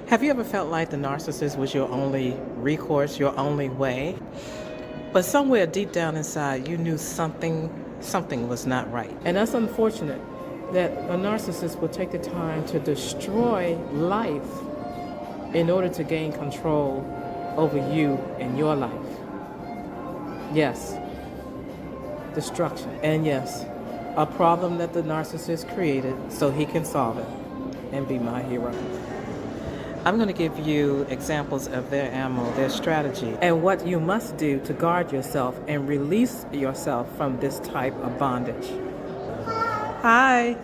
Have you ever felt like the narcissist was your only recourse, your only way? But somewhere deep down inside, you knew something was not right. And that's unfortunate that a narcissist will take the time to destroy life in order to gain control over you and your life. Yes, destruction. And yes, a problem that the narcissist created so he can solve it and be my hero. I'm going to give you examples of their ammo, their strategy, and what you must do to guard yourself and release yourself from this type of bondage. Hi.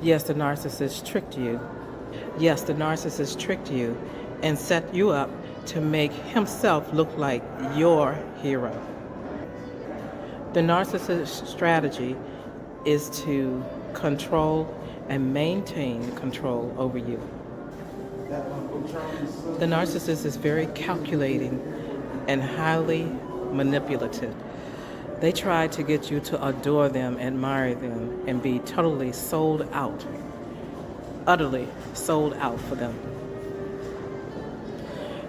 Yes, the narcissist tricked you. Yes, the narcissist tricked you and set you up to make himself look like your hero. The narcissist's strategy is to control and maintain control over you. The narcissist is very calculating and highly manipulative. They try to get you to adore them, admire them, and be totally sold out, utterly sold out for them.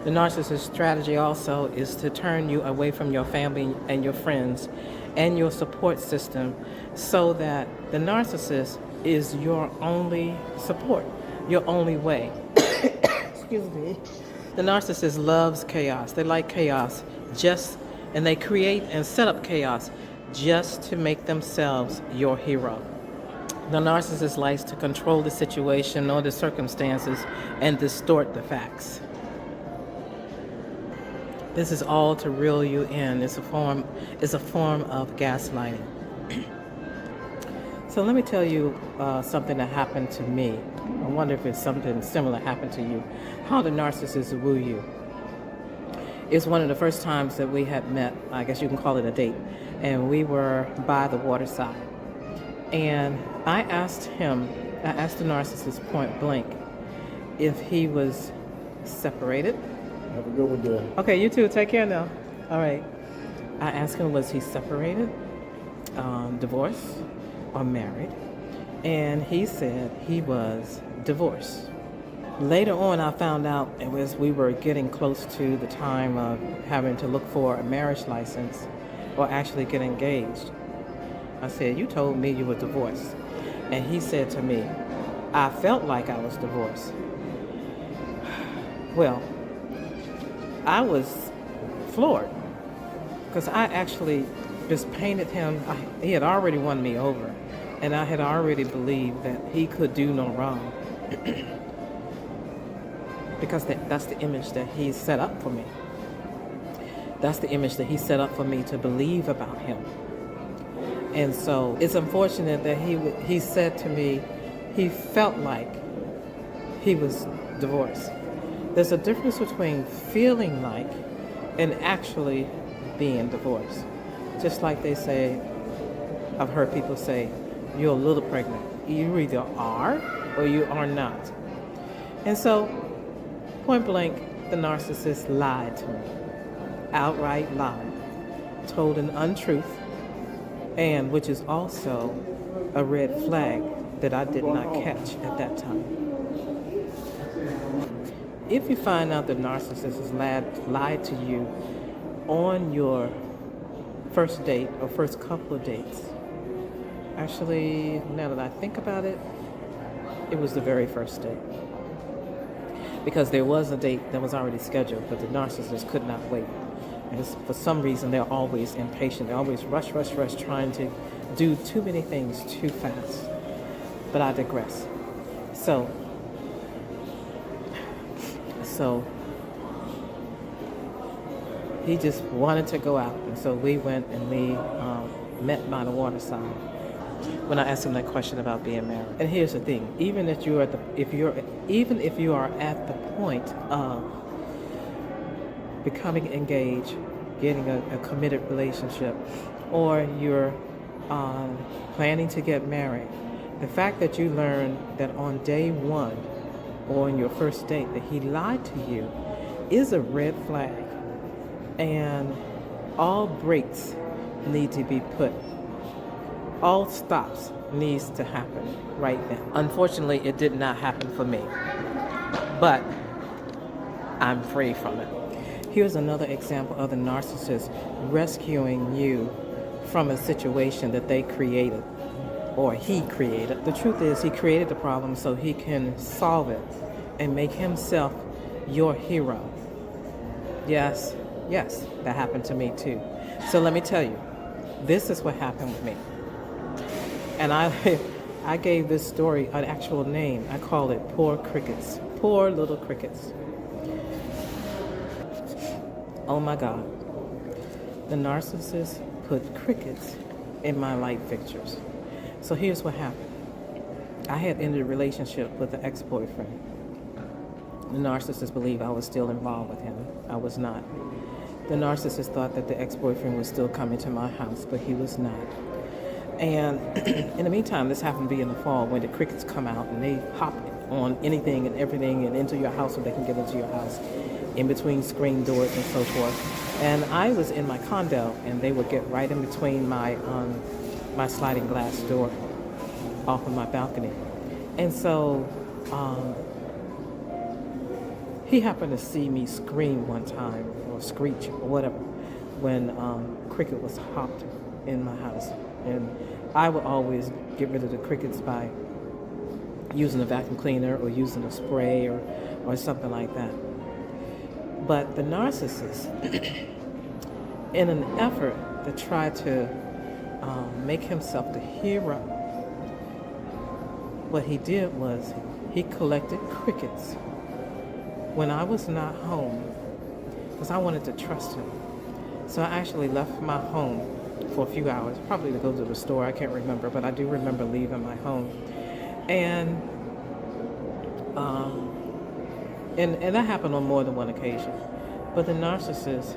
The narcissist's strategy also is to turn you away from your family and your friends and your support system so that the narcissist is your only support, your only way. Excuse me. The narcissist loves chaos. They like chaos and they create and set up chaos just to make themselves your hero. The narcissist likes to control the situation or the circumstances and distort the facts. This is all to reel you in. It's a form of gaslighting. So let me tell you something that happened to me. I wonder if it's something similar happened to you. How the narcissist woo you. It's one of the first times that we had met, I guess you can call it a date, and we were by the waterside. And I asked the narcissist point blank if he was separated. Have a good one, Dad. Okay, you too. Take care now. All right. I asked him, was he separated, divorced, or married? And he said he was divorced. Later on, I found out as we were getting close to the time of having to look for a marriage license or actually get engaged. I said, you told me you were divorced. And he said to me, I felt like I was divorced. Well, I was floored because I actually just painted him. He had already won me over, and I had already believed that he could do no wrong because that's the image that he set up for me. That's the image that he set up for me to believe about him. And so it's unfortunate that he said to me he felt like he was divorced. There's a difference between feeling like and actually being divorced. Just like they say, I've heard people say, you're a little pregnant. You either are or you are not. And so, point blank, the narcissist lied to me. Outright lied. Told an untruth, and which is also a red flag that I did not catch at that time. If you find out the narcissist has lied to you on your first date or first couple of dates, actually, now that I think about it, it was the very first date. Because there was a date that was already scheduled, but the narcissist could not wait. And for some reason, they're always impatient. They're always rush, trying to do too many things too fast. But I digress. So he just wanted to go out, and so we went and we met by the waterside. When I asked him that question about being married, and here's the thing: even if you are at the point of becoming engaged, getting a committed relationship, or you're planning to get married, the fact that you learn that on day one or on your first date that he lied to you is a red flag. And all brakes need to be put. All stops needs to happen right now. Unfortunately, it did not happen for me. but I'm free from it. Here's another example of the narcissist rescuing you from a situation that they created or he created. The truth is, he created the problem so he can solve it and make himself your hero. Yes, that happened to me too. So let me tell you, this is what happened with me. And I gave this story an actual name. I call it Poor Crickets. Poor little crickets. Oh my God. The narcissist put crickets in my light fixtures. So here's what happened. I had ended a relationship with an ex-boyfriend. The narcissist believed I was still involved with him. I was not. The narcissist thought that the ex-boyfriend was still coming to my house, but he was not. And in the meantime, this happened to be in the fall when the crickets come out and they hop on anything and everything and into your house so they can get into your house, in between screen doors and so forth. And I was in my condo, and they would get right in between my sliding glass door off of my balcony. And so he happened to see me scream one time, or screech, or whatever, when cricket was hopped in my house. And I would always get rid of the crickets by using a vacuum cleaner or using a spray or something like that. But the narcissist, in an effort to try to make himself the hero, what he did was he collected crickets when I was not home, because I wanted to trust him. So I actually left my home for a few hours, probably to go to the store. I can't remember, but I do remember leaving my home. And that happened on more than one occasion. But the narcissist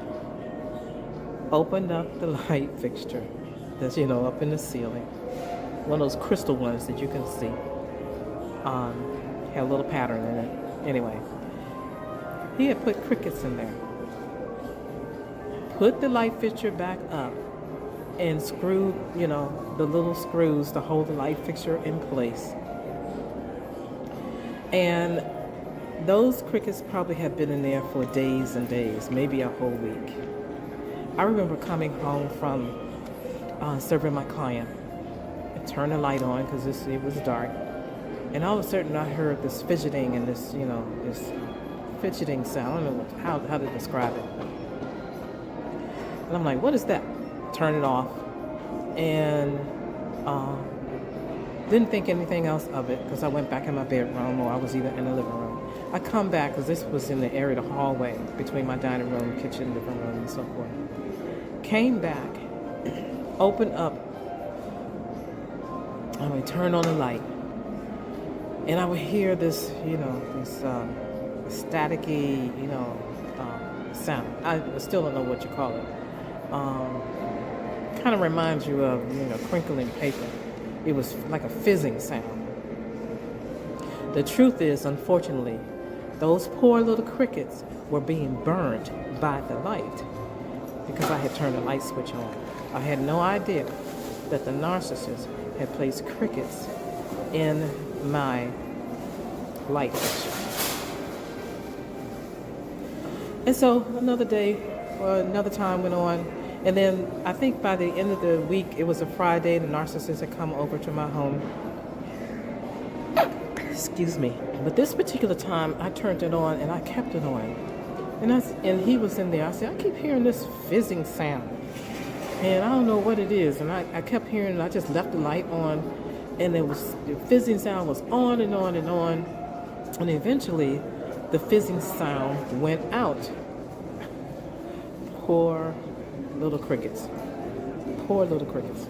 opened up the light fixture that's, up in the ceiling. One of those crystal ones that you can see. Had a little pattern in it. Anyway, he had put crickets in there. Put the light fixture back up and screwed, the little screws to hold the light fixture in place. And those crickets probably had been in there for days and days, maybe a whole week. I remember coming home from serving my client and turned the light on because it was dark. And all of a sudden I heard this fidgeting and this fidgeting sound. I don't know how to describe it. And I'm like, what is that? Turn it off. And didn't think anything else of it because I went back in my bedroom, or I was either in the living room. I come back because this was in the area, the hallway between my dining room, kitchen, living room, and so forth. Came back, opened up, and we turned on the light. And I would hear this, this staticky, sound. I still don't know what you call it. Kind of reminds you of, crinkling paper. It was like a fizzing sound. The truth is, unfortunately, those poor little crickets were being burned by the light because I had turned the light switch on. I had no idea that the narcissist had placed crickets in my light fixture. And so another day or another time went on. And then I think by the end of the week, it was a Friday, the narcissist had come over to my home. Excuse me. But this particular time, I turned it on and I kept it on. And he was in there. I said, I keep hearing this fizzing sound. And I don't know what it is. And I kept hearing it. I just left the light on. And the fizzing sound was on and on and on. And eventually, the fizzing sound went out. Poor little crickets. Poor little crickets.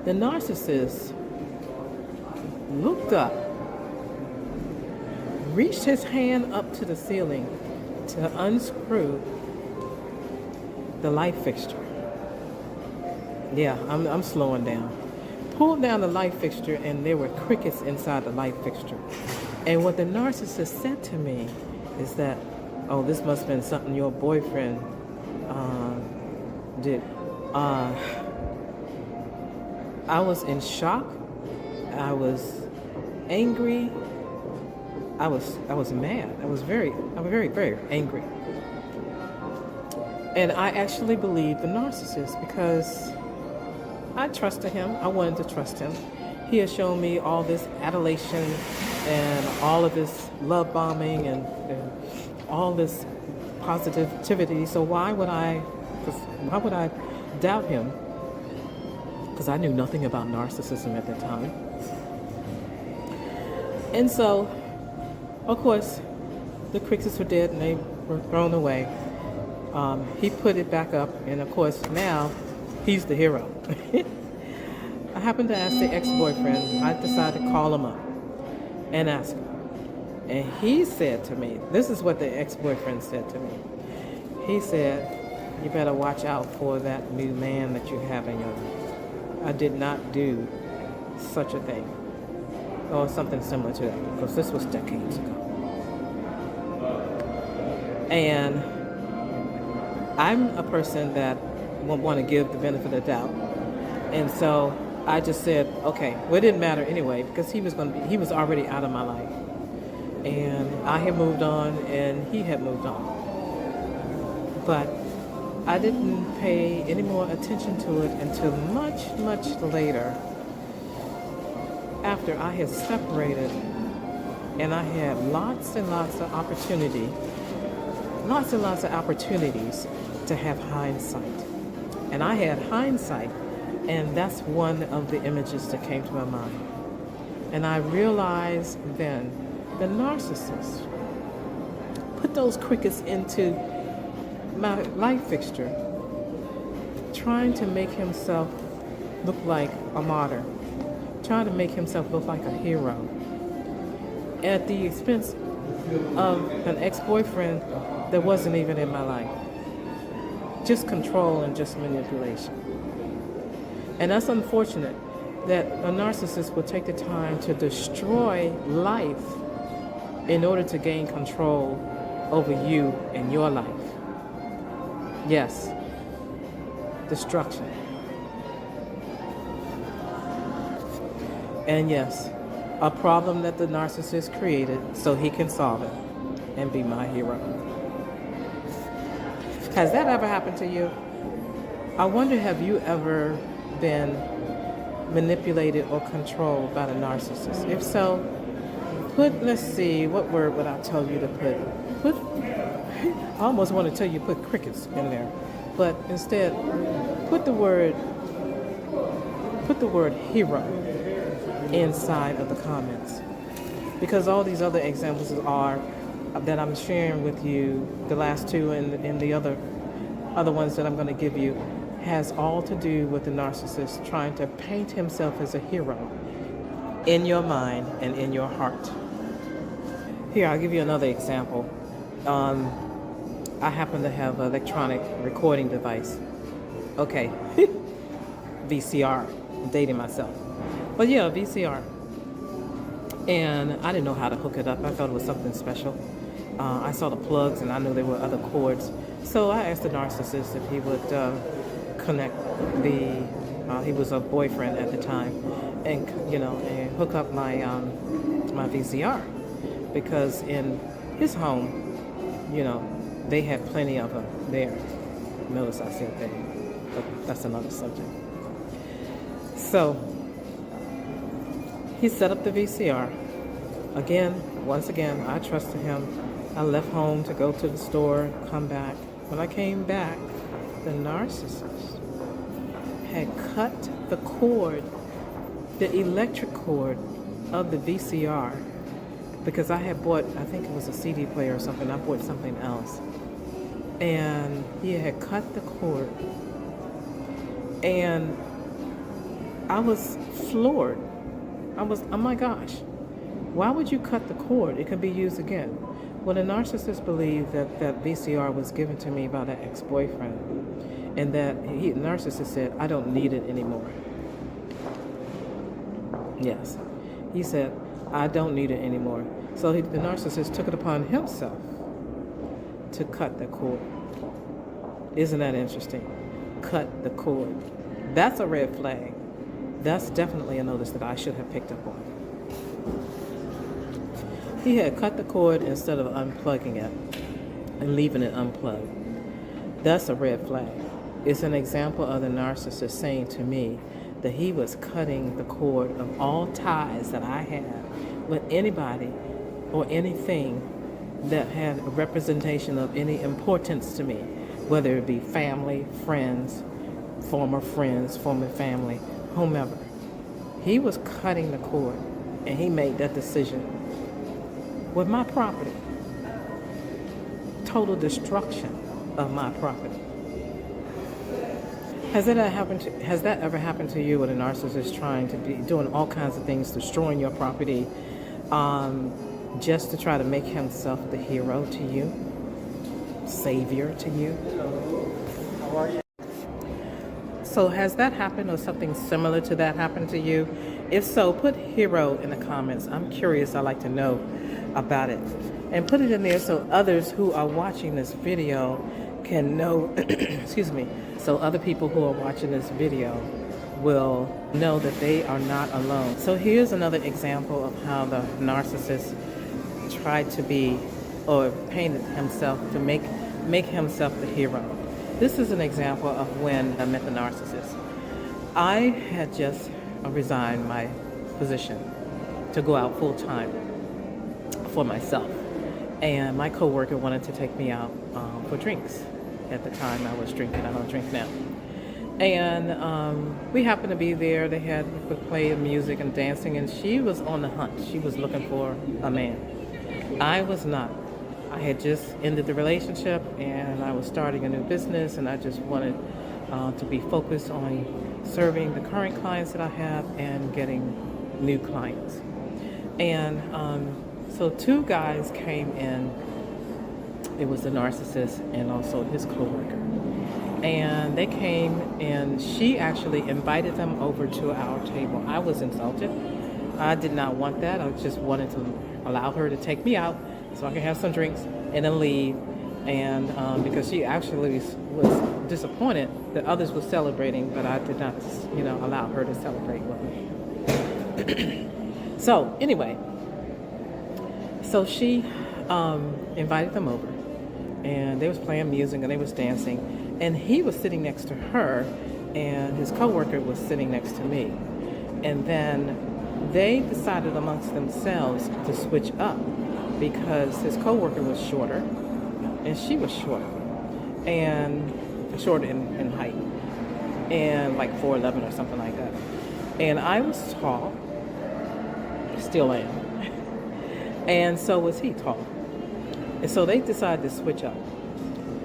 The narcissist looked up, reached his hand up to the ceiling to unscrew the light fixture. Yeah, I'm slowing down. Pulled down the light fixture and there were crickets inside the light fixture. And what the narcissist said to me is that, oh, this must have been something your boyfriend did. I was in shock. I was angry. I was mad. I was very very angry. And I actually believed the narcissist because I trusted him. I wanted to trust him. He has shown me all this adulation and all of this love bombing and all this positivity. So why would I doubt him? Because I knew nothing about narcissism at that time. And so, of course, the crickets were dead and they were thrown away. He put it back up, and of course now he's the hero. I happened to ask the ex-boyfriend. I decided to call him up and ask him. And he said to me, this is what the ex-boyfriend said to me. He said, you better watch out for that new man that you have in your life. I did not do such a thing. Or something similar to that, because this was decades ago. And I'm a person that won't want to give the benefit of the doubt. And so I just said, okay, well, it didn't matter anyway, because he was already out of my life. And I had moved on and he had moved on. But I didn't pay any more attention to it until much, much later, after I had separated and I had lots and lots of opportunities to have hindsight. And I had hindsight, and that's one of the images that came to my mind. And I realized then the narcissist put those crickets into my light fixture, trying to make himself look like a martyr, trying to make himself look like a hero, at the expense of an ex-boyfriend that wasn't even in my life. Just control and just manipulation. And that's unfortunate that a narcissist will take the time to destroy life in order to gain control over you and your life. Yes, destruction. And yes, a problem that the narcissist created so he can solve it and be my hero. Has that ever happened to you? I wonder, have you ever been manipulated or controlled by the narcissist? If so, let's see, what word would I tell you to put? I almost want to tell you put crickets in there, but instead, put the word hero inside of the comments, because all these other examples are that I'm sharing with you, the last two and the other ones that I'm going to give you, has all to do with the narcissist trying to paint himself as a hero in your mind and in your heart. Here, I'll give you another example. I happen to have an electronic recording device. Okay, VCR, I'm dating myself. But yeah, VCR. And I didn't know how to hook it up. I thought it was something special. I saw the plugs and I knew there were other cords. So I asked the narcissist if he would connect he was a boyfriend at the time, and and hook up my my VCR, because in his home, they had plenty of them there. Notice I said they, but that's another subject. So he set up the VCR. Once again, I trusted him. I left home to go to the store, come back. When I came back, the narcissist had cut the cord, the electric cord of the VCR, because I had bought, I think it was a CD player or something. I bought something else. And he had cut the cord. And I was floored. Oh my gosh, why would you cut the cord? It could be used again. Well, the narcissist believed that VCR was given to me by the ex-boyfriend, and that the narcissist said, I don't need it anymore. Yes, he said, I don't need it anymore. So the narcissist took it upon himself to cut the cord. Isn't that interesting? Cut the cord. That's a red flag. That's definitely a notice that I should have picked up on. He had cut the cord instead of unplugging it and leaving it unplugged. That's a red flag. It's an example of the narcissist saying to me that he was cutting the cord of all ties that I had with anybody or anything that had a representation of any importance to me, whether it be family, friends, former family, whomever. He was cutting the cord, and he made that decision with my property. Total destruction of my property. Has that ever happened to you with a narcissist trying to be doing all kinds of things, destroying your property, just to try to make himself the hero to you, savior to you? How are you? So has that happened or something similar to that happened to you? If so, put hero in the comments. I'm curious. I'd like to know about it. And put it in there so others who are watching this video can know, excuse me, so other people who are watching this video will know that they are not alone. So here's another example of how the narcissist tried to be or painted himself to make himself the hero. This is an example of when I met the narcissist. I had just resigned my position to go out full time for myself. And my coworker wanted to take me out for drinks. At the time I was drinking, I don't drink now. And we happened to be there. They had play music and dancing, and she was on the hunt. She was looking for a man. I was not. I had just ended the relationship, and I was starting a new business, and I just wanted to be focused on serving the current clients that I have and getting new clients. And so two guys came in. It was the narcissist and also his coworker. And they came, and she actually invited them over to our table. I was insulted. I did not want that. I just wanted to allow her to take me out so I could have some drinks and then leave. And because she actually was disappointed that others were celebrating, but I did not, allow her to celebrate with me. So anyway, so she invited them over, and they was playing music and they was dancing. And he was sitting next to her, and his coworker was sitting next to me. And then they decided amongst themselves to switch up because his coworker was shorter, and she was shorter, and short in height, and like 4'11" or something like that. And I was tall, still am, and so was he tall. And so they decided to switch up.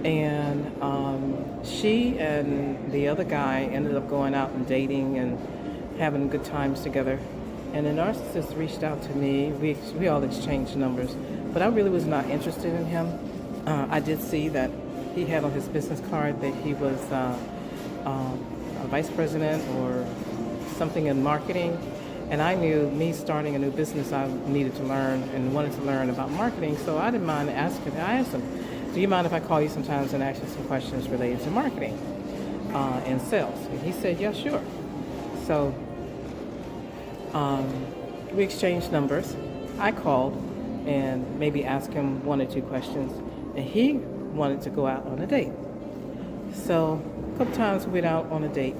And she and the other guy ended up going out and dating and having good times together. And the narcissist reached out to me. We all exchanged numbers, but I really was not interested in him. I did see that he had on his business card that he was a vice president or something in marketing. And I knew me starting a new business, I needed to learn and wanted to learn about marketing. So I didn't mind asking. I asked him, do you mind if I call you sometimes and ask you some questions related to marketing and sales? And he said, yeah, sure. So we exchanged numbers. I called and maybe asked him one or two questions, and he wanted to go out on a date. So a couple times we went out on a date,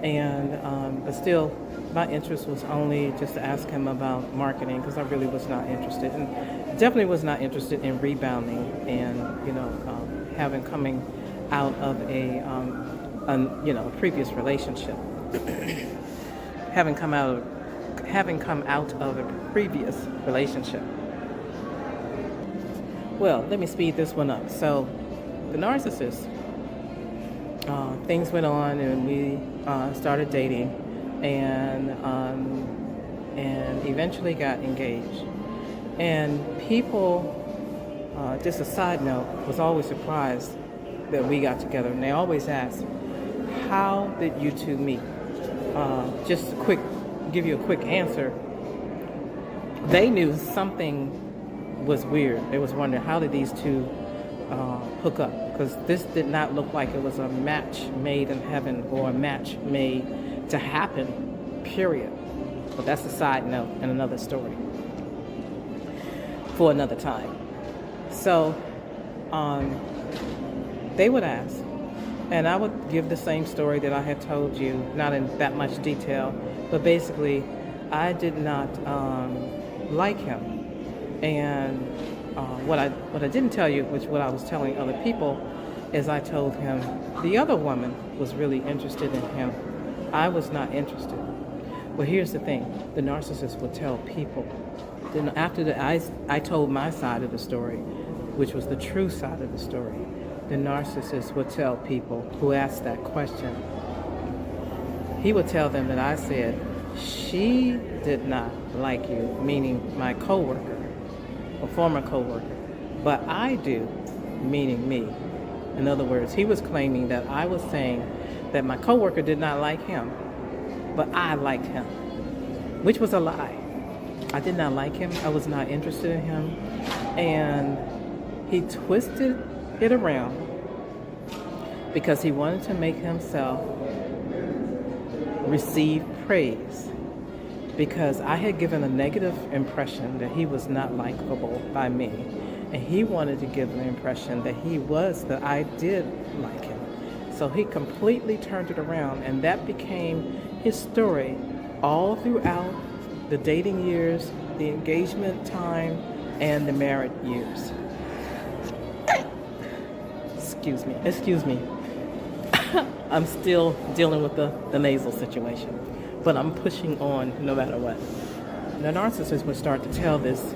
and but still my interest was only just to ask him about marketing, because I really was not interested, and definitely was not interested in rebounding and having coming out of a previous relationship, having come out of a previous relationship. Well, let me speed this one up. So the narcissist, things went on, and we started dating, and eventually got engaged. And people, just a side note, was always surprised that we got together. And they always ask, how did you two meet? Just give you a quick answer. They knew something was weird. They was wondering, how did these two hook up? Because this did not look like it was a match made in heaven or a match made to happen, period. But that's a side note and another story. for another time. So they would ask, and I would give the same story that I had told you, not in that much detail, but basically, I did not like him. And what I didn't tell you, which what I was telling other people, is I told him the other woman was really interested in him. I was not interested. Well, here's the thing: the narcissist would tell people. Then after I told my side of the story, which was the true side of the story, the narcissist would tell people who asked that question. He would tell them that I said, she did not like you, meaning my coworker, a former coworker, but I do, meaning me. In other words, he was claiming that I was saying that my coworker did not like him, but I liked him, which was a lie. I did not like him. I was not interested in him. And he twisted it around because he wanted to make himself receive praise, because I had given a negative impression that he was not likable by me, and he wanted to give an impression that I did like him. So he completely turned it around, and that became his story all throughout the dating years, the engagement time, and the married years. Excuse me. I'm still dealing with the nasal situation, but I'm pushing on no matter what. The narcissist would start to tell this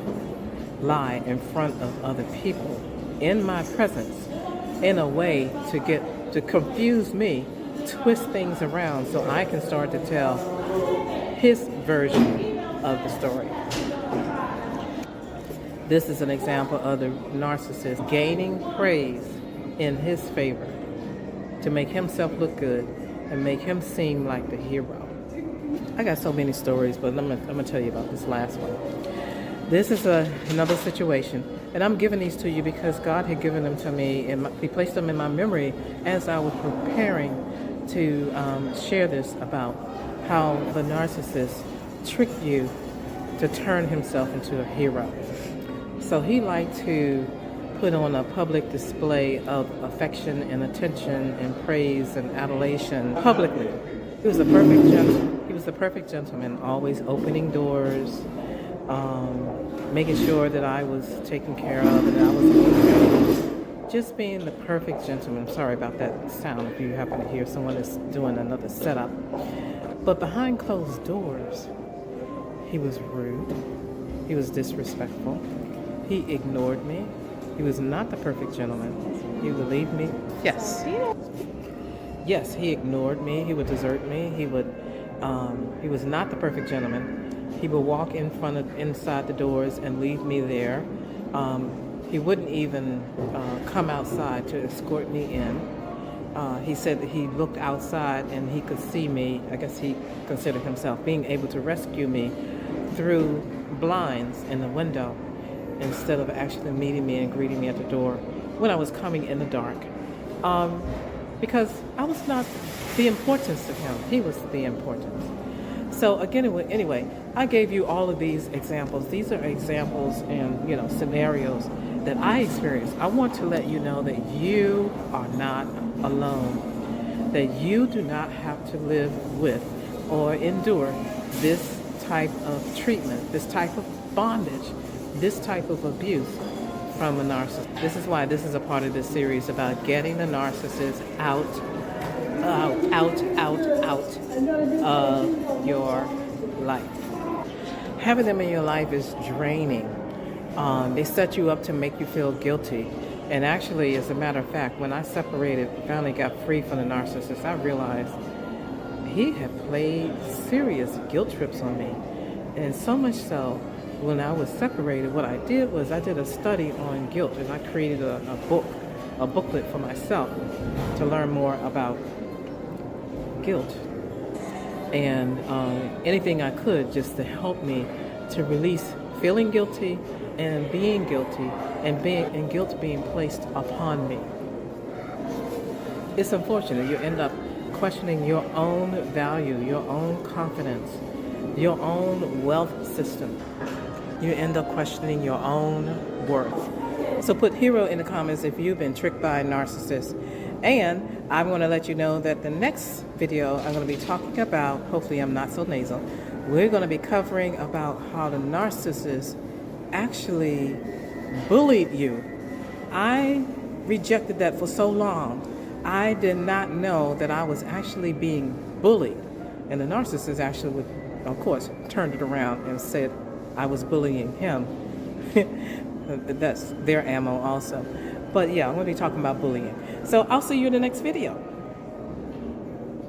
lie in front of other people in my presence in a way to confuse me, twist things around so I can start to tell his version of the story. This is an example of the narcissist gaining praise in his favor to make himself look good and make him seem like the hero. I got so many stories, but I'm gonna tell you about this last one. This is another situation, and I'm giving these to you because God had given them to me, and He placed them in my memory as I was preparing to share this about how the narcissist tricked you to turn himself into a hero. So he liked to put on a public display of affection and attention and praise and adulation publicly. He was the perfect gentleman, always opening doors, making sure that I was taken care of and that I was okay. Just being the perfect gentleman. Sorry about that sound if you happen to hear someone is doing another setup. But behind closed doors, he was rude. He was disrespectful. He ignored me. He was not the perfect gentleman. He would leave me. Yes, he ignored me. He would desert me. He was not the perfect gentleman. He would walk inside the doors and leave me there. He wouldn't even come outside to escort me in. He said that he looked outside and he could see me. I guess he considered himself being able to rescue me through blinds in the window, instead of actually meeting me and greeting me at the door when I was coming in the dark. Because I was not the importance of him. He was the importance. So again, anyway, I gave you all of these examples. These are examples and scenarios that I experienced. I want to let you know that you are not alone, that you do not have to live with or endure this type of treatment, this type of bondage, this type of abuse from a narcissist. This is why this is a part of this series about getting the narcissist out of your life. Having them in your life is draining. They set you up to make you feel guilty. And actually, as a matter of fact, when I finally got free from the narcissist, I realized he had played serious guilt trips on me. And so much so, when I was separated, what I did was I did a study on guilt, and I created a booklet for myself to learn more about guilt and anything I could just to help me to release feeling guilty and being guilty and guilt being placed upon me. It's unfortunate. You end up questioning your own value, your own confidence, your own wealth system you end up questioning your own worth. So put hero in the comments if you've been tricked by a narcissist. And I'm going to let you know that the next video I'm going to be talking about, hopefully I'm not so nasal, we're going to be covering about how the narcissist actually bullied you. I rejected that for so long. I did not know that I was actually being bullied. And the narcissist actually would, of course, turned it around and said I was bullying him. That's their ammo also. But yeah, I'm going to be talking about bullying. So I'll see you in the next video.